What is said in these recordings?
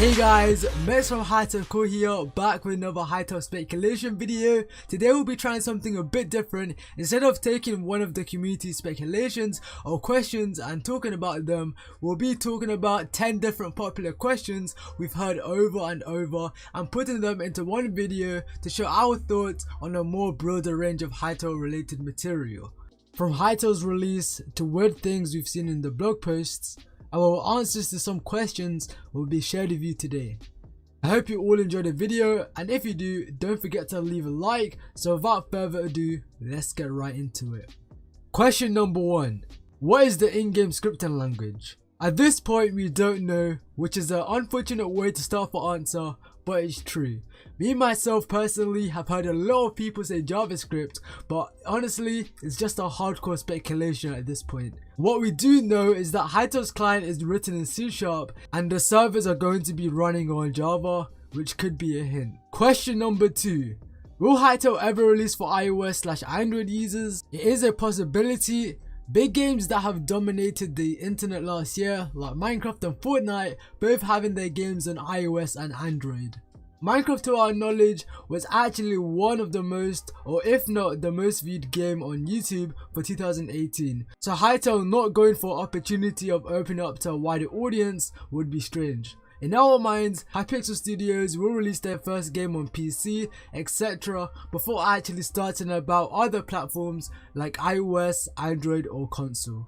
Hey guys, Max from Hytale here, back with another Hytale speculation video. Today we'll be trying something a bit different. Instead of taking one of the community speculations or questions and talking about them, we'll be talking about 10 different popular questions we've heard over and over and putting them into one video to show our thoughts on a more broader range of Hytale related material. From Hytale's release to weird things we've seen in the blog posts, our answers to some questions will be shared with you today. I hope you all enjoyed the video, and if you do, don't forget to leave a like. So without further ado, let's get right into it. Question number 1. What is the in-game scripting language? At this point we don't know, which is an unfortunate way to start the answer, but it's true. Me myself personally have heard a lot of people say JavaScript, but honestly it's just a hardcore speculation at this point. What we do know is that Hytale's client is written in C# and the servers are going to be running on Java, which could be a hint. Question number 2. Will Hytale ever release for iOS/Android users? It is a possibility. Big games that have dominated the internet last year, like Minecraft and Fortnite, both having their games on iOS and Android. Minecraft, to our knowledge, was actually one of the most, or if not the most viewed game on YouTube for 2018. So Hytale not going for opportunity of opening up to a wider audience would be strange. In our minds, Hypixel Studios will release their first game on PC, etc. before actually starting about other platforms like iOS, Android or console.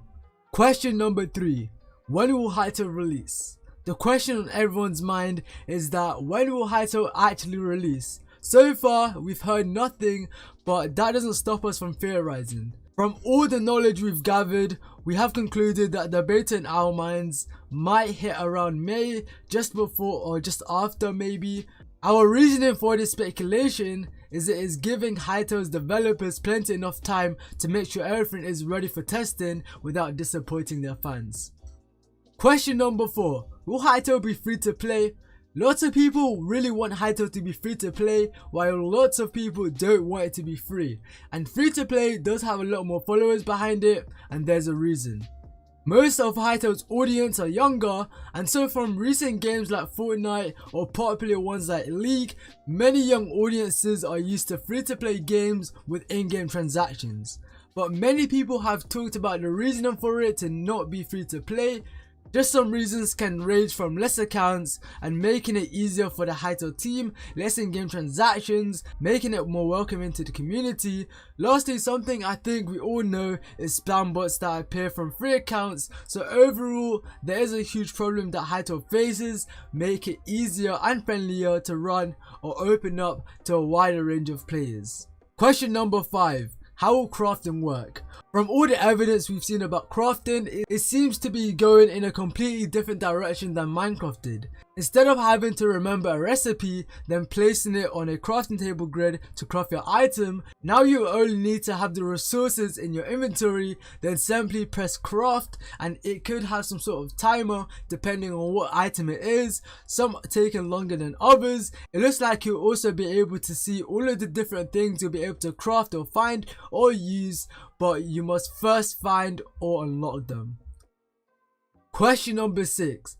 Question number 3. When will Hytale release? The question on everyone's mind is that when will Hytale actually release? So far, we've heard nothing, but that doesn't stop us from theorizing. From all the knowledge we've gathered, we have concluded that the beta in our minds might hit around May, just before or just after maybe. Our reasoning for this speculation is it is giving Hytale's developers plenty enough time to make sure everything is ready for testing without disappointing their fans. Question number 4. Will Hytale be free to play? Lots of people really want Hytale to be free to play, while lots of people don't want it to be free. And free to play does have a lot more followers behind it, and there's a reason. Most of Hytale's audience are younger, and so from recent games like Fortnite or popular ones like League, many young audiences are used to free to play games with in-game transactions. But many people have talked about the reasoning for it to not be free to play. Just some reasons can range from less accounts and making it easier for the Hytale team, less in-game transactions, making it more welcoming to the community. Lastly, something I think we all know is spam bots that appear from free accounts. So overall, there is a huge problem that Hytale faces, make it easier and friendlier to run or open up to a wider range of players. Question number 5. How will crafting work? From all the evidence we've seen about crafting, it seems to be going in a completely different direction than Minecraft did. Instead of having to remember a recipe, then placing it on a crafting table grid to craft your item, now you only need to have the resources in your inventory, then simply press craft, and it could have some sort of timer depending on what item it is, some taking longer than others. It looks like you'll also be able to see all of the different things you'll be able to craft or find or use, but you must first find or unlock them. Question number 6.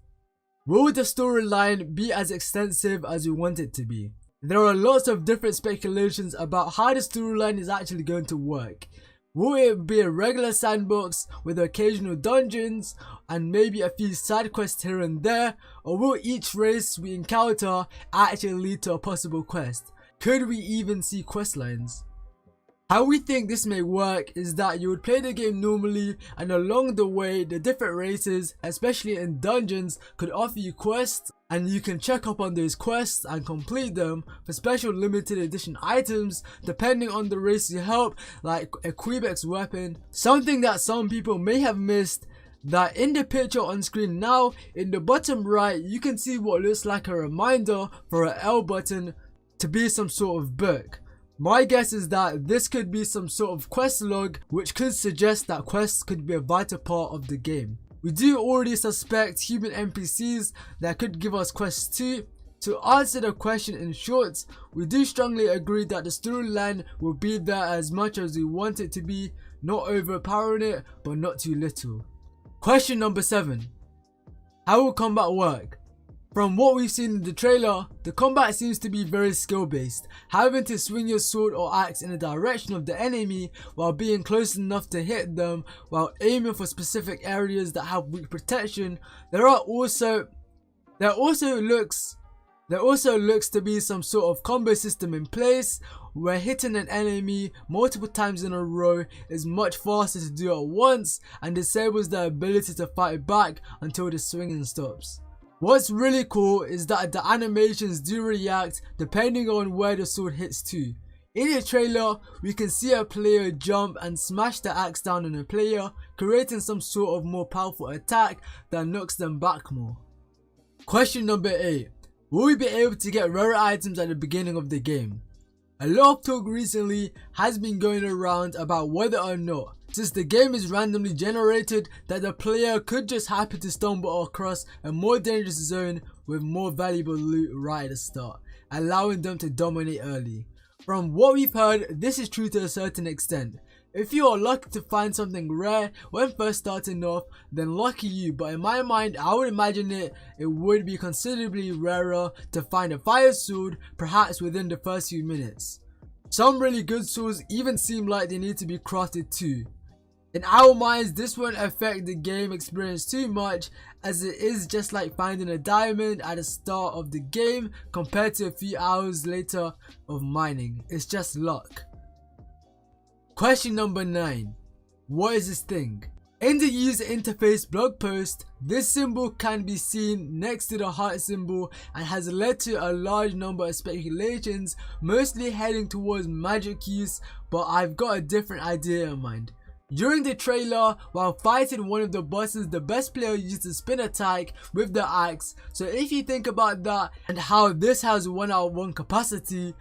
Will the storyline be as extensive as we want it to be? There are lots of different speculations about how the storyline is actually going to work. Will it be a regular sandbox with occasional dungeons and maybe a few side quests here and there, or will each race we encounter actually lead to a possible quest? Could we even see quest lines? How we think this may work is that you would play the game normally, and along the way the different races, especially in dungeons, could offer you quests, and you can check up on those quests and complete them for special limited edition items depending on the race you help, like a Quebec weapon. Something that some people may have missed, that in the picture on screen now, in the bottom right you can see what looks like a reminder for an L button to be some sort of book. My guess is that this could be some sort of quest log, which could suggest that quests could be a vital part of the game. We do already suspect human NPCs that could give us quests too. To answer the question in short, we do strongly agree that the storyline will be there as much as we want it to be, not overpowering it but not too little. Question number 7. How will combat work? From what we've seen in the trailer, the combat seems to be very skill based, having to swing your sword or axe in the direction of the enemy while being close enough to hit them while aiming for specific areas that have weak protection. There also looks to be some sort of combo system in place where hitting an enemy multiple times in a row is much faster to do at once and disables their ability to fight back until the swinging stops. What's really cool is that the animations do react depending on where the sword hits to. In the trailer, we can see a player jump and smash the axe down on a player, creating some sort of more powerful attack that knocks them back more. Question number 8. Will we be able to get rare items at the beginning of the game? A lot of talk recently has been going around about whether or not, since the game is randomly generated, that the player could just happen to stumble across a more dangerous zone with more valuable loot right at the start, allowing them to dominate early. From what we've heard, this is true to a certain extent. If you are lucky to find something rare when first starting off, then lucky you, but in my mind I would imagine it would be considerably rarer to find a fire sword, perhaps within the first few minutes. Some really good swords even seem like they need to be crafted too. In our minds, this won't affect the game experience too much, as it is just like finding a diamond at the start of the game compared to a few hours later of mining. It's just luck. Question number 9. What is this thing? In the user interface blog post, this symbol can be seen next to the heart symbol and has led to a large number of speculations, mostly heading towards magic use, but I've got a different idea in mind. During the trailer, while fighting one of the bosses, the best player used a spin attack with the axe, so if you think about that and how this has 1-out-1 capacity,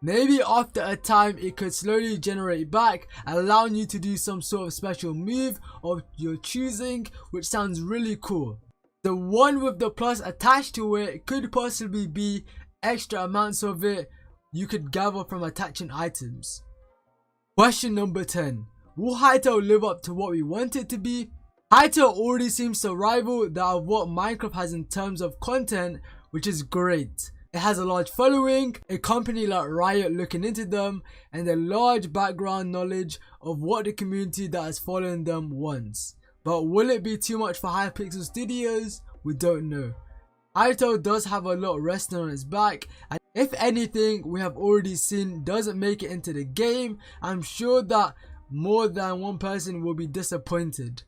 maybe after a time it could slowly generate back, allowing you to do some sort of special move of your choosing, which sounds really cool. The one with the plus attached to it could possibly be extra amounts of it you could gather from attaching items. Question number 10. Will Hytale live up to what we want it to be? Hytale already seems to rival that of what Minecraft has in terms of content, which is great. It has a large following, a company like Riot looking into them, and a large background knowledge of what the community that has followed them wants. But will it be too much for Hypixel Studios? We don't know. Hytale does have a lot resting on its back, and if anything we have already seen doesn't make it into the game, I'm sure that more than one person will be disappointed.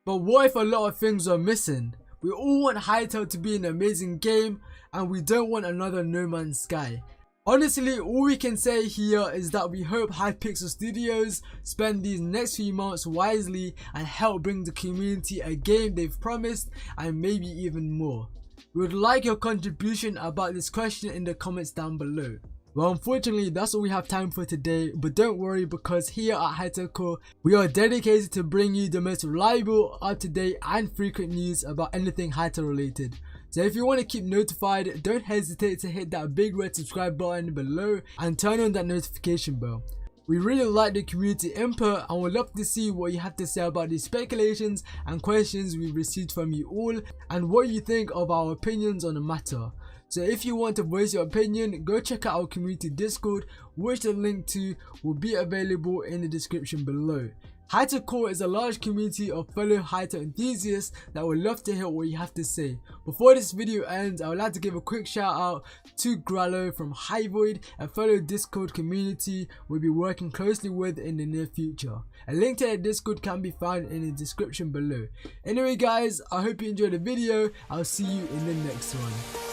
But what if a lot of things are missing? We all want Hytale to be an amazing game, and we don't want another No Man's Sky. Honestly, all we can say here is that we hope Hypixel Studios spend these next few months wisely and help bring the community a game they've promised, and maybe even more. We would like your contribution about this question in the comments down below. Well, unfortunately that's all we have time for today, but don't worry, because here at Hytale we are dedicated to bring you the most reliable, up-to-date and frequent news about anything Hytale related. So if you want to keep notified, don't hesitate to hit that big red subscribe button below and turn on that notification bell. We really like the community input and would love to see what you have to say about these speculations and questions we've received from you all, and what you think of our opinions on the matter. So if you want to voice your opinion, go check out our community Discord, which the link to will be available in the description below. Hytale is a large community of fellow Hytale enthusiasts that would love to hear what you have to say. Before this video ends, I would like to give a quick shout out to Grallo from Highvoid, a fellow Discord community we'll be working closely with in the near future. A link to their Discord can be found in the description below. Anyway guys, I hope you enjoyed the video. I'll see you in the next one.